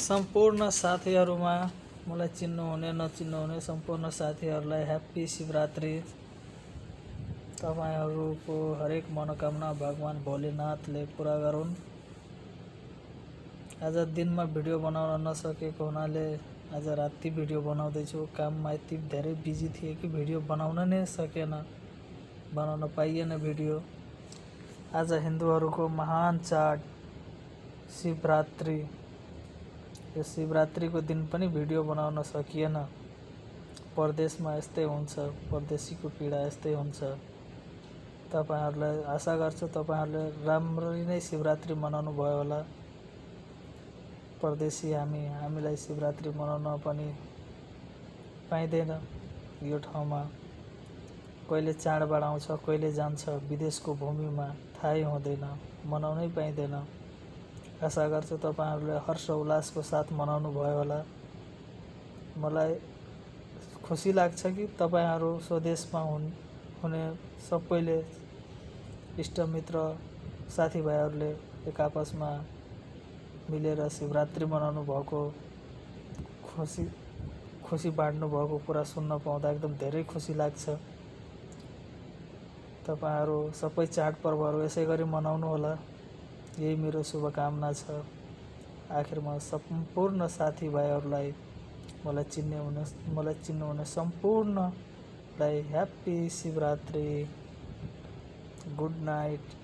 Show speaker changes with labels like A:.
A: सम्पूर्ण साथीहरुमा मलाई चिन्नुहुने नचिन्नुहुने सम्पूर्ण साथीहरुलाई ह्यापी शिवरात्रि। तपाईहरुको हरेक मनोकामना भगवान भोलेनाथले पूरा गरून्। आज दिनमा भिडियो बनाउन नसकेको हुनाले आज राति भिडियो बनाउँदै छु। काममा यति धेरै बिजी थिए कि भिडियो बनाउन नै सकेन, बनाउन पाइएन भिडियो। आज हिन्दूहरुको महान चाड शिवरात्रि। यो शिवरात्रिको दिन पनि भिडियो बनाउन सकिएन। परदेशमा यस्तै हुन्छ, परदेशीको पीडा यस्तै हुन्छ। तपाईहरुलाई आशा गर्छु तपाईहरुले राम्ररी नै शिवरात्रि मनाउनु भयो होला। परदेशी हामीलाई शिवरात्रि मनाउन पनि पाइदैन। यो ठाउँमा कहिले चाडबाड आउँछ, कहिले जान्छ, विदेशको भूमिमा थाहै हुँदैन, मनाउनै पाइदैन। आशा गर्छु तपाईहरुले हर्ष उल्लासको साथ मनाउनु भयो होला। मलाई खुसी लाग्छ कि तपाईहरु स्वदेशमा हुने सबैले इष्टमित्र साथीभाइहरुले एक आपसमा मिलेर शिवरात्रि मनाउनु भएको, खुसी बाँड्नु भएको कुरा सुन्न पाउँदा एकदम धेरै खुसी लाग्छ। तपाईहरु सबै चाडपर्वहरु यसैगरी मनाउनु होला, यही मेरो शुभकामना छ। आखिरमा सम्पूर्ण साथीभाइहरुलाई मलाई चिन्नुहुने सम्पूर्णलाई ह्यापी शिवरात्रि। Good night.